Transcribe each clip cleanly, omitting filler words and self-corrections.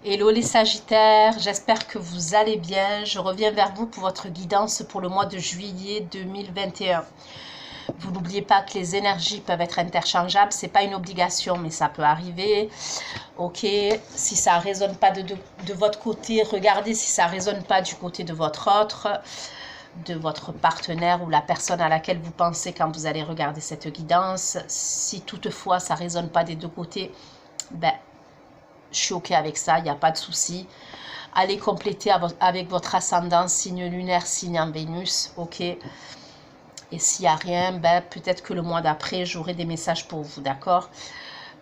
Hello les Sagittaires, j'espère que vous allez bien. Je reviens vers vous pour votre guidance pour le mois de juillet 2021. Vous n'oubliez pas que les énergies peuvent être interchangeables, c'est pas une obligation, mais ça peut arriver. Ok, si ça ne résonne pas de votre côté, regardez si ça ne résonne pas du côté de votre autre, de votre partenaire ou la personne à laquelle vous pensez quand vous allez regarder cette guidance. Si toutefois ça ne résonne pas des deux côtés, ben, je suis ok avec ça, il n'y a pas de souci. Allez compléter avec votre ascendant, signe lunaire, signe en Vénus, ok. Et s'il n'y a rien, ben, peut-être que le mois d'après, j'aurai des messages pour vous, d'accord.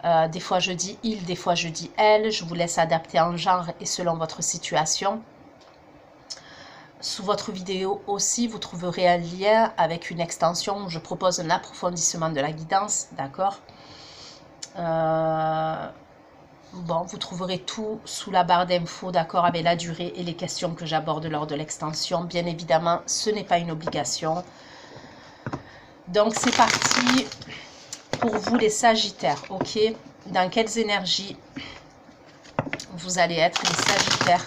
Des fois je dis il, des fois je dis elle. Je vous laisse adapter en genre et selon votre situation. Sous votre vidéo aussi, vous trouverez un lien avec une extension où je propose un approfondissement de la guidance, d'accord. Bon, vous trouverez tout sous la barre d'infos, d'accord, avec la durée et les questions que j'aborde lors de l'extension. Bien évidemment, ce n'est pas une obligation. Donc, c'est parti pour vous les Sagittaires, ok. Dans quelles énergies vous allez être les Sagittaires?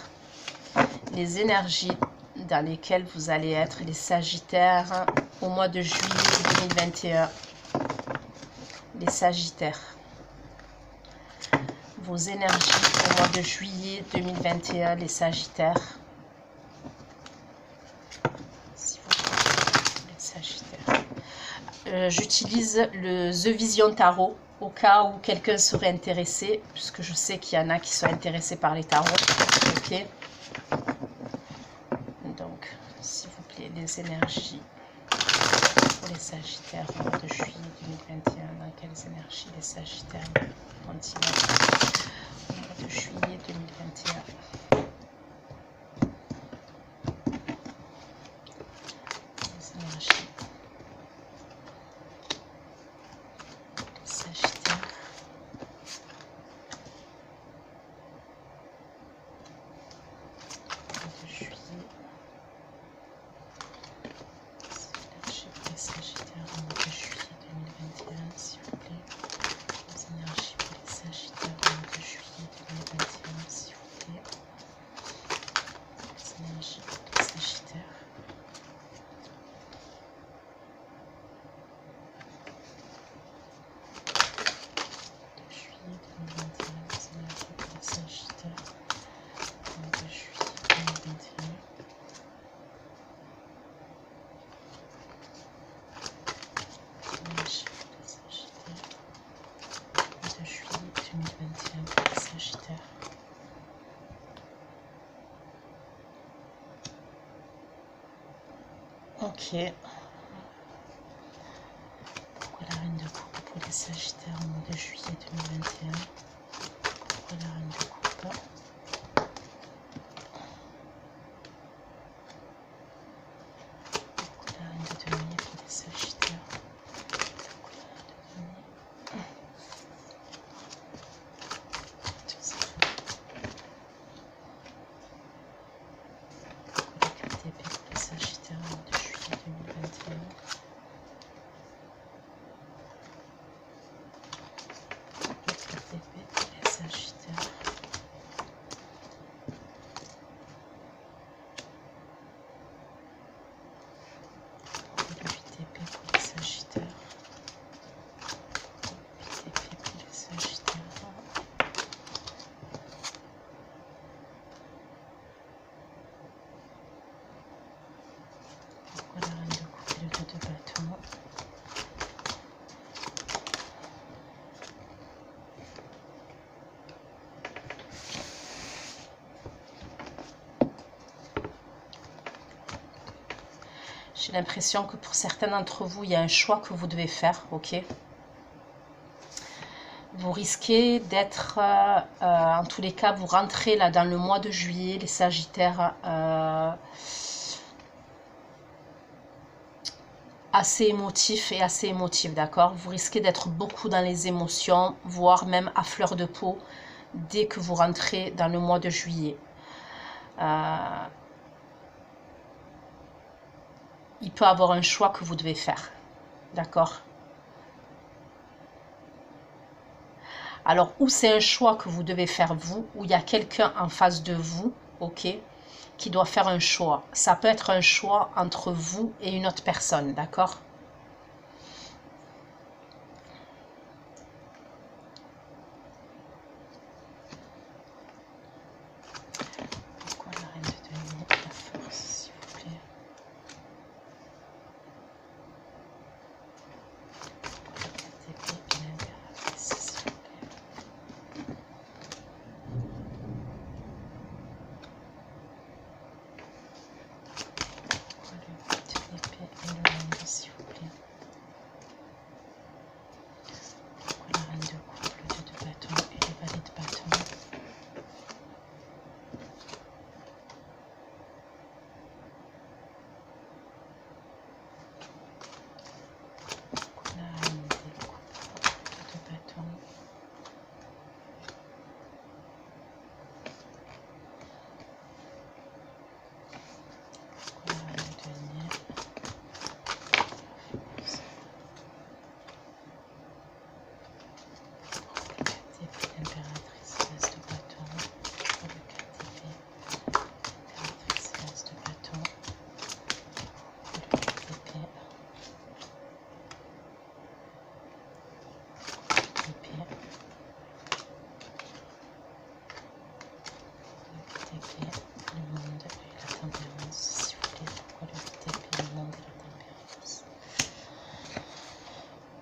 Les énergies dans lesquelles vous allez être les Sagittaires au mois de juillet 2021. Les Sagittaires. Vos énergies au mois de juillet 2021, les Sagittaires. Les Sagittaires. J'utilise le The Vision Tarot au cas où quelqu'un serait intéressé, puisque je sais qu'il y en a qui sont intéressés par les tarots. Ok. Donc, s'il vous plaît, les énergies pour les Sagittaires au mois de juillet 2021. Dans quelles énergies les Sagittaires continuent au mois de juillet 2021? Les énergies les Sagittaires. Au mois de juillet. Les Sagittaires au mois de juillet 2021, s'il vous plaît. Les énergies pour les Sagittaires au mois de juillet 2021, s'il vous plaît. Les énergies pour les Sagittaires. De juillet 2021, les énergies pour les Sagittaires au mois de juillet 2021. De juillet 2021 pour les Sagittaires. Ok. Pourquoi la reine de coupe pour les Sagittaires au mois de juillet 2021? Pourquoi la reine de coupe? Pourquoi la reine de denier pour les Sagittaires? J'ai l'impression que pour certains d'entre vous, il y a un choix que vous devez faire, ok? Vous risquez d'être, en tous les cas, vous rentrez là dans le mois de juillet, les Sagittaires, assez émotif et assez émotif, d'accord? Vous risquez d'être beaucoup dans les émotions, voire même à fleur de peau, dès que vous rentrez dans le mois de juillet. Il peut y avoir un choix que vous devez faire, d'accord? Alors, ou c'est un choix que vous devez faire vous, ou il y a quelqu'un en face de vous, ok, qui doit faire un choix. Ça peut être un choix entre vous et une autre personne, d'accord? Pourquoi la reine de denier, la force, s'il vous plaît?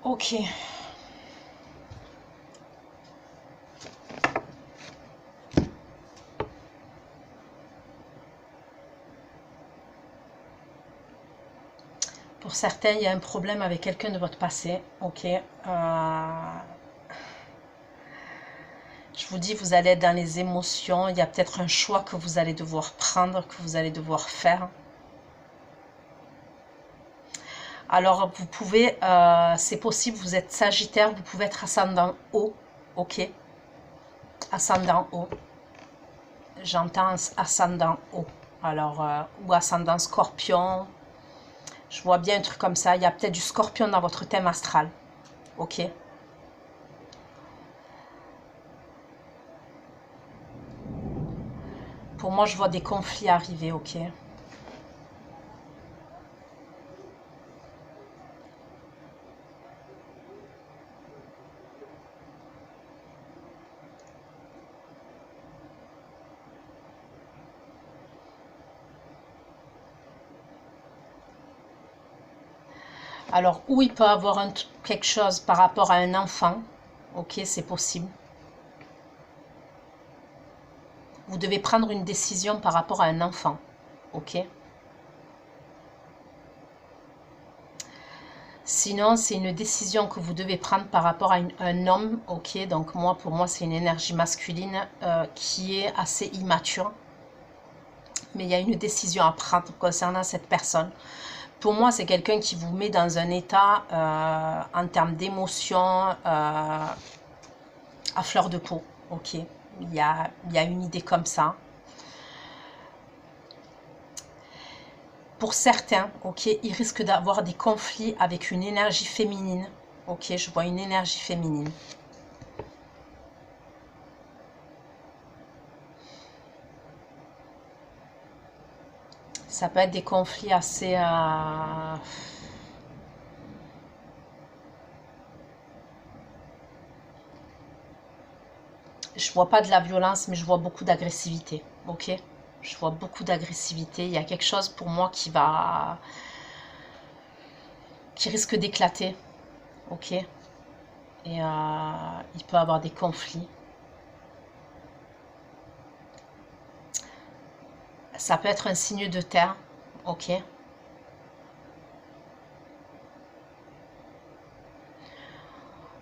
Ok. Pour certains, il y a un problème avec quelqu'un de votre passé. Ok. Je vous dis, vous allez être dans les émotions. Il y a peut-être un choix que vous allez devoir prendre, que vous allez devoir faire. Alors, vous pouvez, c'est possible, vous êtes Sagittaire, vous pouvez être ascendant haut. Ok. Ascendant haut. J'entends ascendant haut. Alors, ou ascendant Scorpion. Je vois bien un truc comme ça. Il y a peut-être du Scorpion dans votre thème astral. Ok. Pour moi, je vois des conflits arriver. Ok. Alors, où il peut avoir quelque chose par rapport à un enfant. Ok, c'est possible. Vous devez prendre une décision par rapport à un enfant. Ok. Sinon, c'est une décision que vous devez prendre par rapport à un homme. Ok, donc moi, pour moi, c'est une énergie masculine qui est assez immature. Mais il y a une décision à prendre concernant cette personne. Pour moi, c'est quelqu'un qui vous met dans un état en termes d'émotion à fleur de peau. Ok, il y a une idée comme ça. Pour certains, ok, ils risquent d'avoir des conflits avec une énergie féminine. Ok, je vois une énergie féminine. Ça peut être des conflits assez... Je vois pas de la violence, mais je vois beaucoup d'agressivité. Ok, je vois beaucoup d'agressivité. Il y a quelque chose pour moi qui risque d'éclater. Ok, et il peut avoir des conflits. Ça peut être un signe de terre. Ok.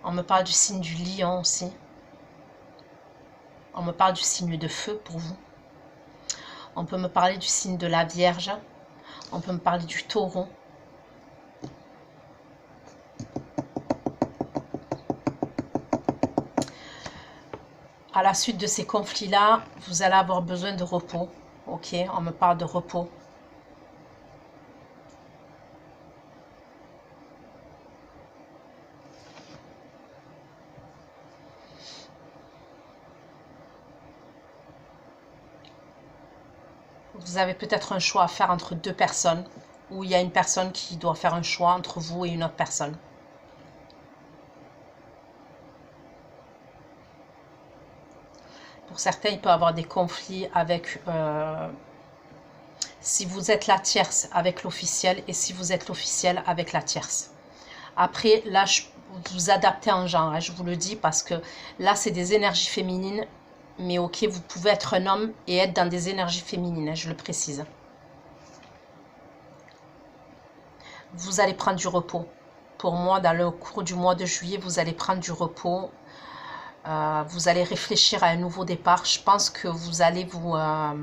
On me parle du signe du lion aussi. On me parle du signe de feu pour vous. On peut me parler du signe de la Vierge. On peut me parler du taureau. À la suite de ces conflits-là, vous allez avoir besoin de repos. Ok, on me parle de repos. Vous avez peut-être un choix à faire entre deux personnes, ou il y a une personne qui doit faire un choix entre vous et une autre personne. Pour certains, il peut y avoir des conflits avec, si vous êtes la tierce, avec l'officiel, et si vous êtes l'officiel avec la tierce. Après, là, vous adaptez en genre, hein, je vous le dis, parce que là, c'est des énergies féminines, mais ok, vous pouvez être un homme et être dans des énergies féminines, hein, je le précise. Vous allez prendre du repos. Pour moi, dans le cours du mois de juillet, vous allez prendre du repos. Vous allez réfléchir à un nouveau départ. Je pense que vous allez vous... à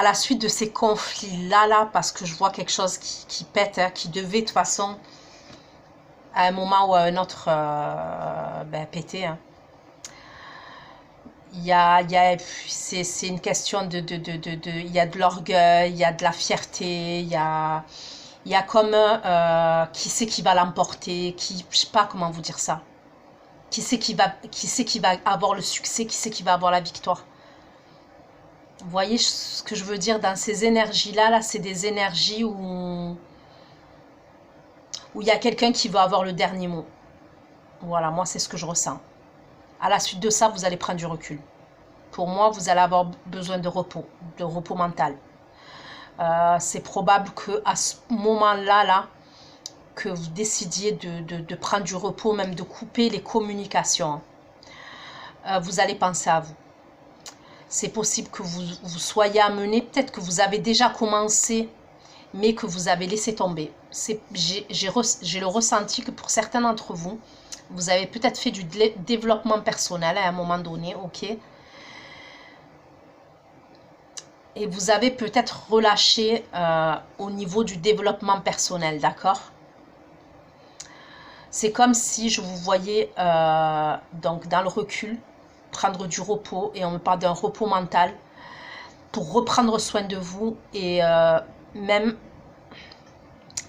la suite de ces conflits-là, parce que je vois quelque chose qui pète, hein, qui devait de toute façon, à un moment ou à un autre, péter. Hein. C'est une question il y a de l'orgueil, il y a de la fierté, il y a comme qui c'est qui va l'emporter, je sais pas comment vous dire ça. Qui c'est qui va avoir le succès, qui c'est qui va avoir la victoire. Vous voyez ce que je veux dire dans ces énergies-là, là, c'est des énergies où il y a quelqu'un qui va avoir le dernier mot. Voilà, moi c'est ce que je ressens. À la suite de ça, vous allez prendre du recul. Pour moi, vous allez avoir besoin de repos mental. C'est probable qu'à ce moment-là, que vous décidiez de prendre du repos, même de couper les communications. Vous allez penser à vous. C'est possible que vous soyez amené, peut-être que vous avez déjà commencé, mais que vous avez laissé tomber. J'ai le ressenti que pour certains d'entre vous, vous avez peut-être fait du développement personnel à un moment donné, ok? Et vous avez peut-être relâché au niveau du développement personnel, d'accord? C'est comme si je vous voyais donc dans le recul, prendre du repos, et on me parle d'un repos mental pour reprendre soin de vous, et même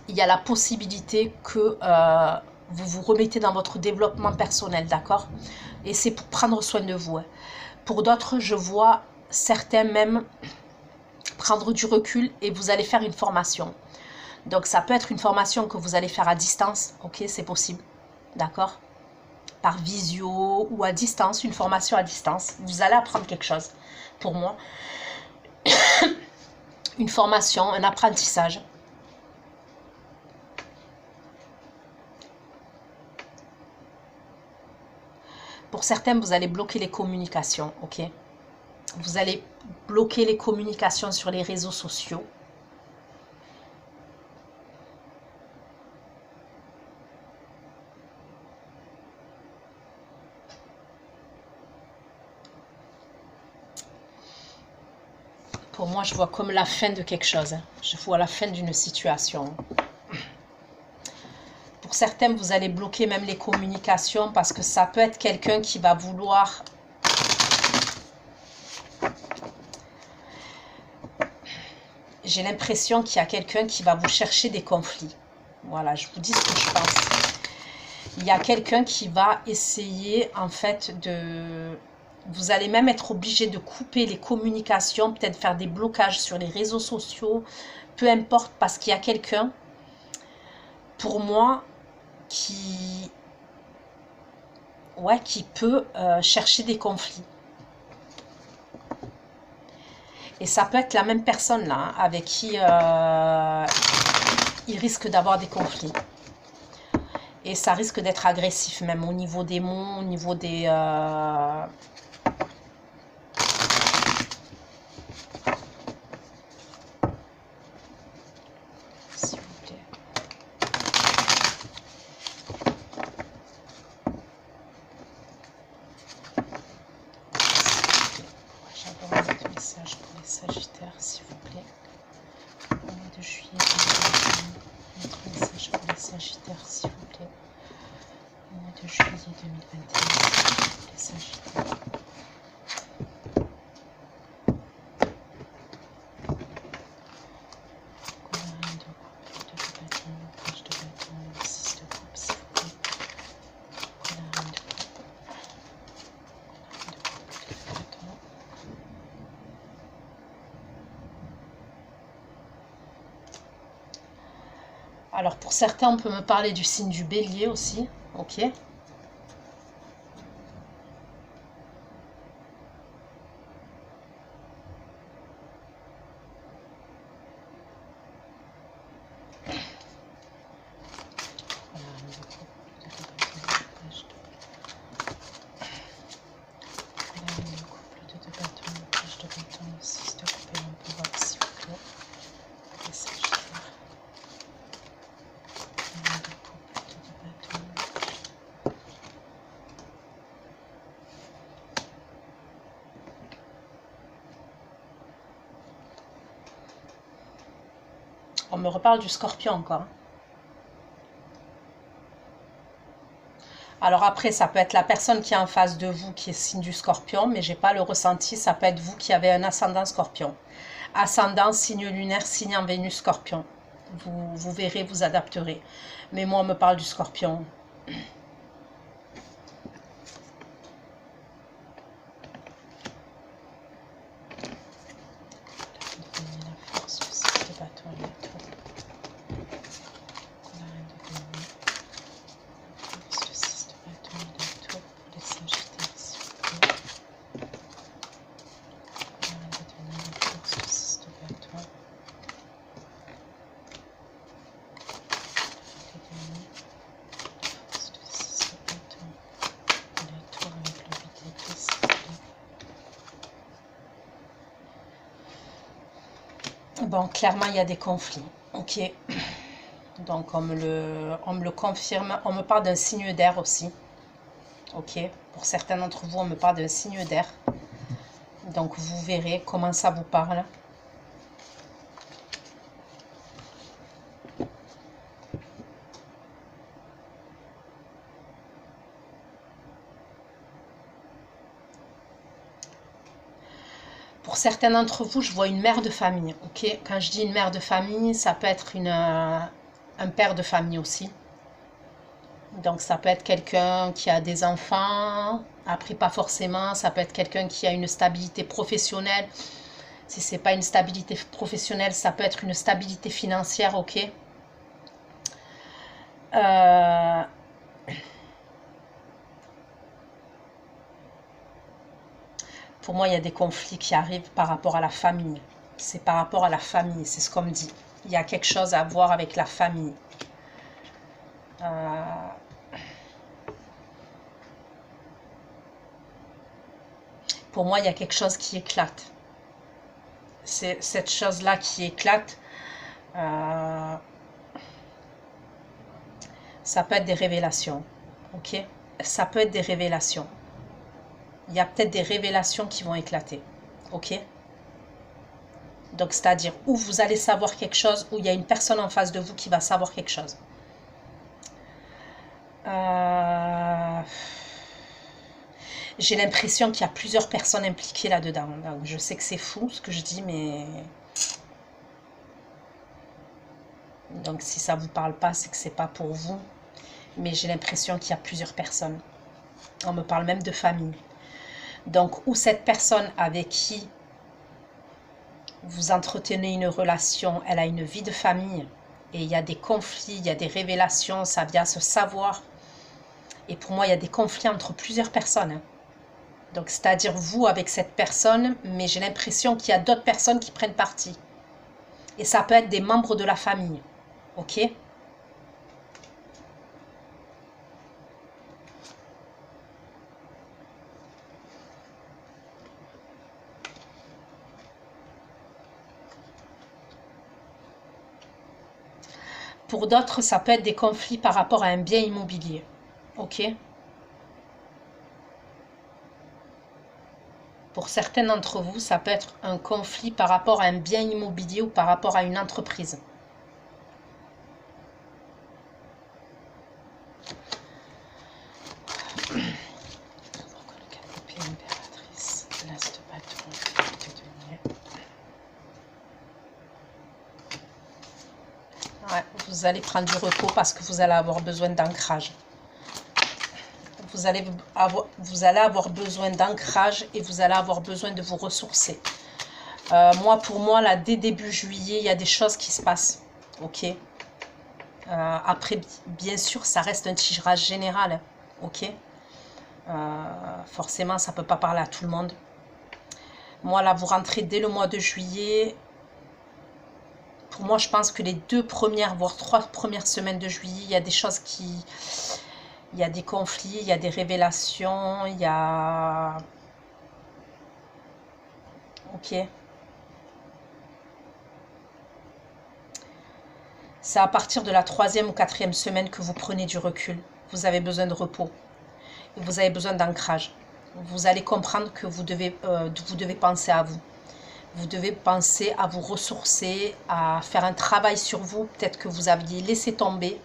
il y a la possibilité que vous vous remettez dans votre développement personnel, d'accord? Et c'est pour prendre soin de vous. Hein. Pour d'autres, je vois certains même prendre du recul et vous allez faire une formation. Donc ça peut être une formation que vous allez faire à distance, ok, c'est possible, d'accord? Par visio ou à distance, une formation à distance. Vous allez apprendre quelque chose. Pour moi, une formation, un apprentissage. Pour certains, vous allez bloquer les communications, ok? Vous allez bloquer les communications sur les réseaux sociaux. Pour moi, je vois comme la fin de quelque chose. Je vois la fin d'une situation. Pour certains, vous allez bloquer même les communications parce que ça peut être quelqu'un qui va vouloir... J'ai l'impression qu'il y a quelqu'un qui va vous chercher des conflits. Voilà, je vous dis ce que je pense. Il y a quelqu'un qui va essayer, en fait, de... Vous allez même être obligé de couper les communications, peut-être faire des blocages sur les réseaux sociaux, peu importe, parce qu'il y a quelqu'un, pour moi, qui peut chercher des conflits. Et ça peut être la même personne là, hein, avec qui il risque d'avoir des conflits. Et ça risque d'être agressif, même au niveau des mots, au niveau des... S'il vous plaît. J'adore votre message pour les Sagittaires, s'il vous plaît. Au mois de juillet, notre message pour les Sagittaires, s'il vous plaît. Au mois de juillet 2021, les Sagittaires. Alors pour certains, on peut me parler du signe du bélier aussi. Ok. On me reparle du scorpion encore. Alors après, ça peut être la personne qui est en face de vous qui est signe du scorpion, mais j'ai pas le ressenti. Ça peut être vous qui avez un ascendant scorpion. Ascendant, signe lunaire, signe en Vénus scorpion. Vous verrez, vous adapterez. Mais moi, on me parle du scorpion. Bon, clairement, il y a des conflits. Ok. Donc, on me le confirme. On me parle d'un signe d'air aussi. Ok. Pour certains d'entre vous, on me parle d'un signe d'air. Donc, vous verrez comment ça vous parle. Pour certains d'entre vous, je vois une mère de famille. Ok, quand je dis une mère de famille, ça peut être un père de famille aussi. Donc ça peut être quelqu'un qui a des enfants, après pas forcément, ça peut être quelqu'un qui a une stabilité professionnelle. Si c'est pas une stabilité professionnelle, ça peut être une stabilité financière, ok. Pour moi, il y a des conflits qui arrivent par rapport à la famille. C'est par rapport à la famille, c'est ce qu'on me dit. Il y a quelque chose à voir avec la famille. Pour moi, il y a quelque chose qui éclate. C'est cette chose-là qui éclate. Ça peut être des révélations. Ok? Ça peut être des révélations. Il y a peut-être des révélations qui vont éclater. Ok? Donc, c'est-à-dire où vous allez savoir quelque chose, où il y a une personne en face de vous qui va savoir quelque chose. J'ai l'impression qu'il y a plusieurs personnes impliquées là-dedans. Donc, je sais que c'est fou ce que je dis, mais... Donc, si ça ne vous parle pas, c'est que ce n'est pas pour vous. Mais j'ai l'impression qu'il y a plusieurs personnes. On me parle même de famille. Donc, où cette personne avec qui vous entretenez une relation, elle a une vie de famille. Et il y a des conflits, il y a des révélations, ça vient se savoir. Et pour moi, il y a des conflits entre plusieurs personnes. Donc, c'est-à-dire vous avec cette personne, mais j'ai l'impression qu'il y a d'autres personnes qui prennent parti. Et ça peut être des membres de la famille. Ok ? Pour d'autres, ça peut être des conflits par rapport à un bien immobilier. Ok ? Pour certains d'entre vous, ça peut être un conflit par rapport à un bien immobilier ou par rapport à une entreprise. Ouais, vous allez prendre du repos parce que vous allez avoir besoin d'ancrage. Vous allez avoir besoin d'ancrage et vous allez avoir besoin de vous ressourcer. Pour moi, là, dès début juillet, il y a des choses qui se passent. Ok. Après, bien sûr, ça reste un tirage général, ok. Forcément, ça ne peut pas parler à tout le monde. Moi, là, vous rentrez dès le mois de juillet. Pour moi, je pense que les 2 premières, voire 3 premières semaines de juillet, il y a des choses qui... Il y a des conflits, il y a des révélations, il y a... Ok. C'est à partir de la 3e ou 4e semaine que vous prenez du recul. Vous avez besoin de repos. Vous avez besoin d'ancrage. Vous allez comprendre que vous devez penser à vous. Vous devez penser à vous ressourcer, à faire un travail sur vous. Peut-être que vous aviez laissé tomber.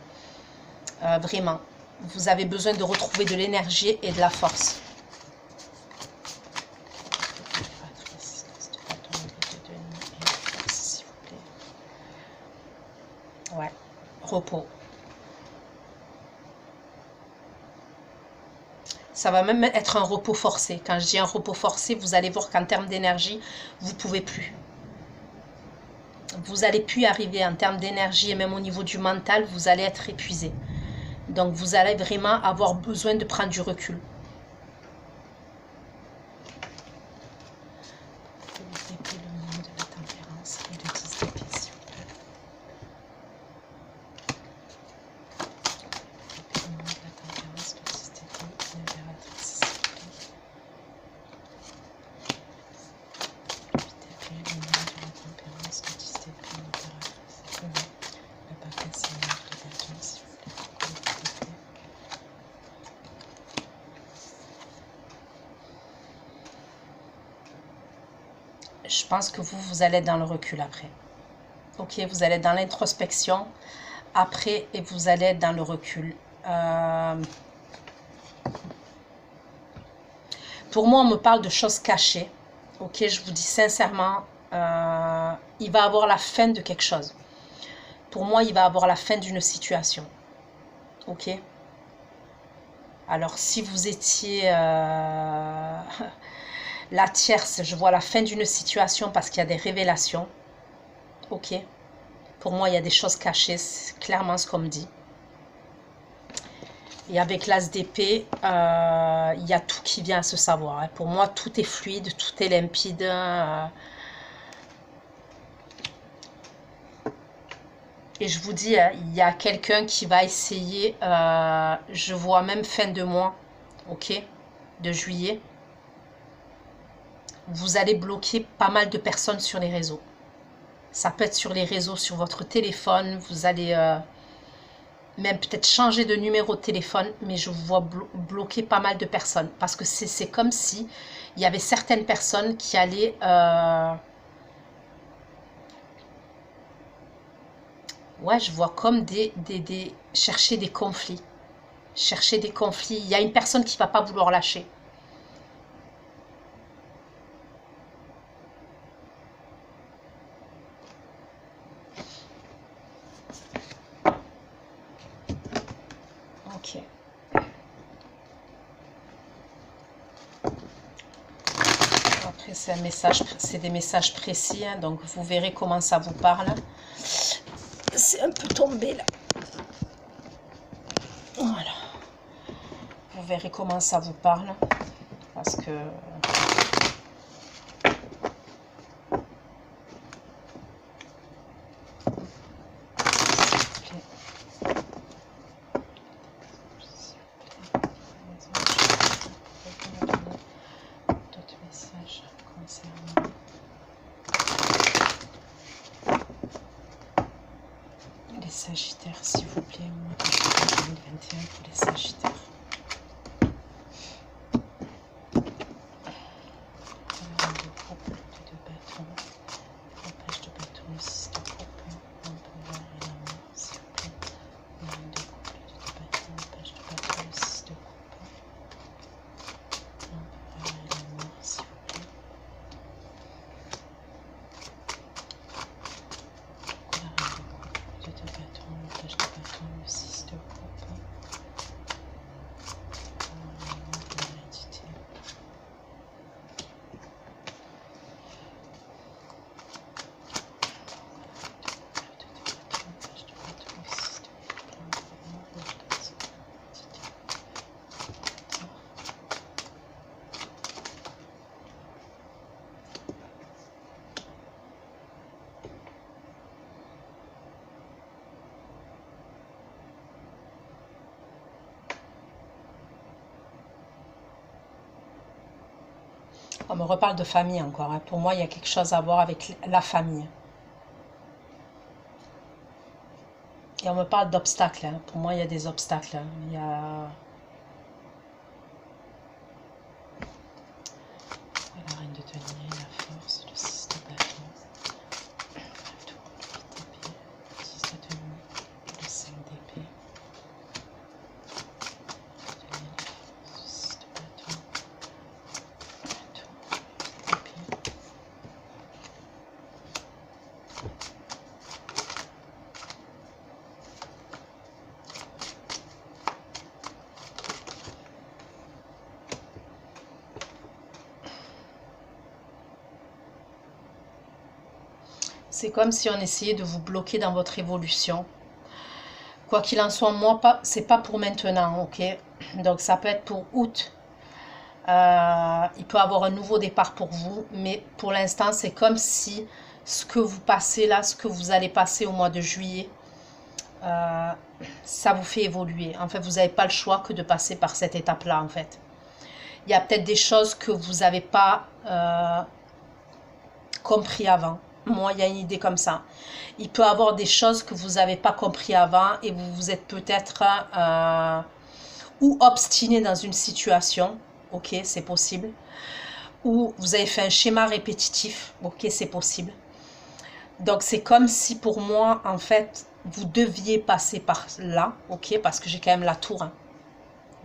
Vraiment. Vous avez besoin de retrouver de l'énergie et de la force. Ouais, repos. Ça va même être un repos forcé. Quand je dis un repos forcé, vous allez voir qu'en termes d'énergie, vous ne pouvez plus. Vous n'allez plus y arriver en termes d'énergie et même au niveau du mental, vous allez être épuisé. Donc vous allez vraiment avoir besoin de prendre du recul. Je pense que vous allez être dans le recul après. Ok, vous allez être dans l'introspection après et vous allez être dans le recul. Pour moi, on me parle de choses cachées. Ok, je vous dis sincèrement, il va avoir la fin de quelque chose. Pour moi, il va avoir la fin d'une situation. Ok. Alors, si vous étiez... la tierce, je vois la fin d'une situation parce qu'il y a des révélations. Ok. Pour moi, il y a des choses cachées, c'est clairement ce qu'on me dit. Et avec l'as d'épée, il y a tout qui vient à se savoir. Hein. Pour moi, tout est fluide, tout est limpide. Et je vous dis, il y a quelqu'un qui va essayer, je vois même fin de mois, ok, de juillet. Vous allez bloquer pas mal de personnes sur les réseaux. Ça peut être sur les réseaux, sur votre téléphone. Vous allez même peut-être changer de numéro de téléphone. Mais je vous vois bloquer pas mal de personnes. Parce que c'est comme si il y avait certaines personnes qui allaient... ouais, je vois comme chercher des conflits. Chercher des conflits. Il y a une personne qui ne va pas vouloir lâcher. Ok. Après, c'est des messages précis, hein, donc vous verrez comment ça vous parle. C'est un peu tombé là. Voilà. Vous verrez comment ça vous parle. Parce que... les Sagittaires, s'il vous plaît, mois de 2021 pour les Sagittaires. On me reparle de famille encore. Hein. Pour moi, il y a quelque chose à voir avec la famille. Et on me parle d'obstacles. Hein. Pour moi, il y a des obstacles. Hein. Il y a... La reine de denier, la force, le 6 de bâton, le tour, le 8 d'épée, le 10 de denier, le 5 d'épée. C'est comme si on essayait de vous bloquer dans votre évolution. Quoi qu'il en soit, moi, c'est pas pour maintenant, ok? Donc ça peut être pour août. Il peut y avoir un nouveau départ pour vous, mais pour l'instant, c'est comme si ce que vous passez là, ce que vous allez passer au mois de juillet, ça vous fait évoluer. En fait, vous n'avez pas le choix que de passer par cette étape-là, en fait. Il y a peut-être des choses que vous n'avez pas compris avant. Moi, il y a une idée comme ça. Il peut y avoir des choses que vous n'avez pas compris avant et vous vous êtes peut-être ou obstiné dans une situation, ok, c'est possible, ou vous avez fait un schéma répétitif, ok, c'est possible. Donc, c'est comme si pour moi, en fait, vous deviez passer par là, ok, parce que j'ai quand même la tour. Hein.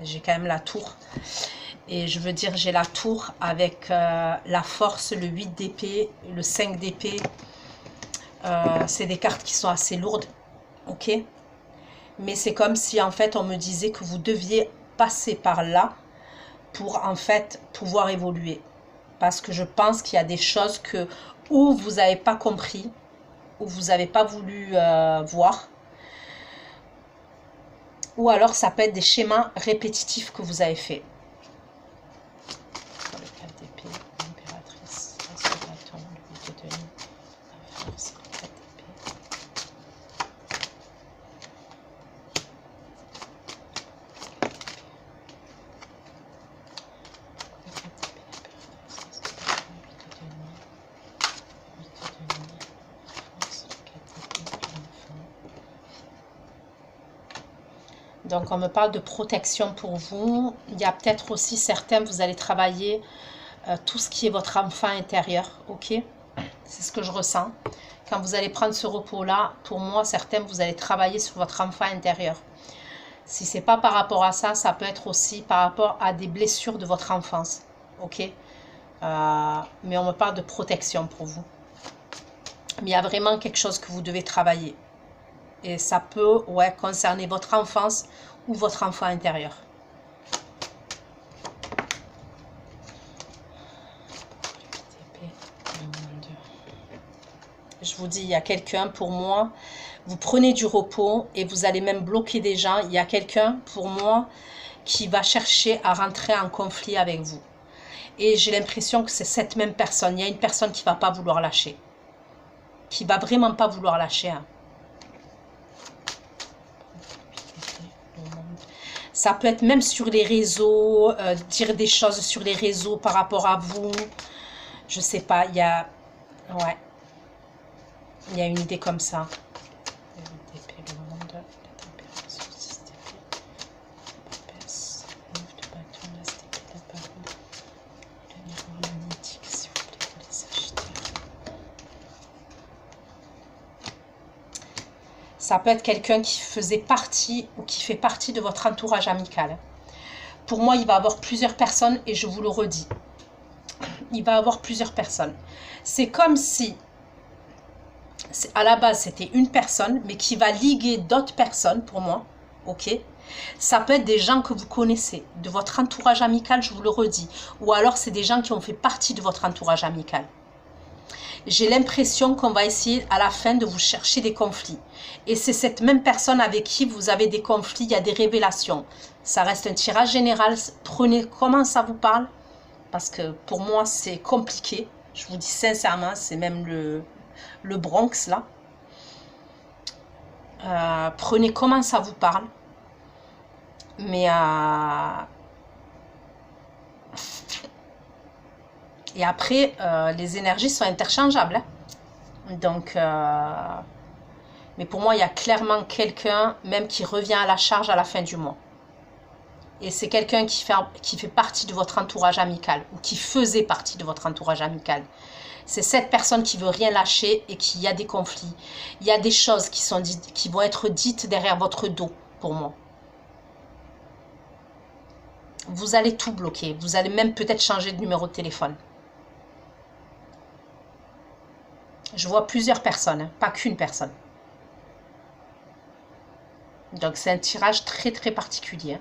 J'ai quand même la tour. Et je veux dire, j'ai la tour avec la force, le 8 d'épée, le 5 d'épée. C'est des cartes qui sont assez lourdes. Ok. Mais c'est comme si, en fait, on me disait que vous deviez passer par là pour, en fait, pouvoir évoluer. Parce que je pense qu'il y a des choses que, ou vous n'avez pas compris, ou vous n'avez pas voulu voir. Ou alors, ça peut être des schémas répétitifs que vous avez fait. Donc, on me parle de protection pour vous. Il y a peut-être aussi certains, vous allez travailler tout ce qui est votre enfant intérieur, ok? C'est ce que je ressens. Quand vous allez prendre ce repos-là, pour moi, certains, vous allez travailler sur votre enfant intérieur. Si ce n'est pas par rapport à ça, ça peut être aussi par rapport à des blessures de votre enfance, ok? Mais on me parle de protection pour vous. Mais il y a vraiment quelque chose que vous devez travailler. Et ça peut, ouais, concerner votre enfance ou votre enfant intérieur. Je vous dis, il y a quelqu'un, pour moi, vous prenez du repos et vous allez même bloquer des gens. Il y a quelqu'un, pour moi, qui va chercher à rentrer en conflit avec vous. Et j'ai l'impression que c'est cette même personne. Il y a une personne qui ne va pas vouloir lâcher. Qui ne va vraiment pas vouloir lâcher. Hein. Ça peut être même sur les réseaux, dire des choses sur les réseaux par rapport à vous. Je sais pas, il y a... Ouais. Il y a une idée comme ça. Ça peut être quelqu'un qui faisait partie ou qui fait partie de votre entourage amical. Pour moi, il va y avoir plusieurs personnes et je vous le redis. Il va y avoir plusieurs personnes. C'est comme si, à la base, c'était une personne, mais qui va liguer d'autres personnes pour moi. Ok? Ça peut être des gens que vous connaissez, de votre entourage amical, je vous le redis. Ou alors, c'est des gens qui ont fait partie de votre entourage amical. J'ai l'impression qu'on va essayer à la fin de vous chercher des conflits. Et c'est cette même personne avec qui vous avez des conflits, il y a des révélations. Ça reste un tirage général. Prenez comment ça vous parle. Parce que pour moi, c'est compliqué. Je vous dis sincèrement, c'est même le Bronx là. Prenez comment ça vous parle. Mais Et après, les énergies sont interchangeables. Hein. Donc, mais pour moi, il y a clairement quelqu'un même qui revient à la charge à la fin du mois. Et c'est quelqu'un qui fait partie de votre entourage amical ou qui faisait partie de votre entourage amical. C'est cette personne qui veut rien lâcher et qui y a des conflits. Il y a des choses qui sont dites, qui vont être dites derrière votre dos pour moi. Vous allez tout bloquer. Vous allez même peut-être changer de numéro de téléphone. Je vois plusieurs personnes, hein, pas qu'une personne. Donc c'est un tirage très très particulier.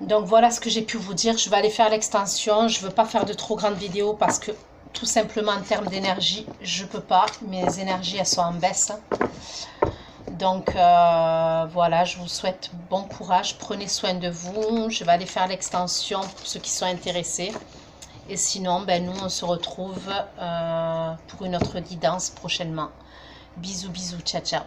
Donc voilà ce que j'ai pu vous dire. Je vais aller faire l'extension. Je ne veux pas faire de trop grandes vidéos parce que tout simplement en termes d'énergie, je ne peux pas. Mes énergies, elles sont en baisse. Donc voilà, je vous souhaite bon courage. Prenez soin de vous. Je vais aller faire l'extension pour ceux qui sont intéressés. Et sinon, ben, nous, on se retrouve pour une autre guidance prochainement. Bisous, bisous, ciao, ciao.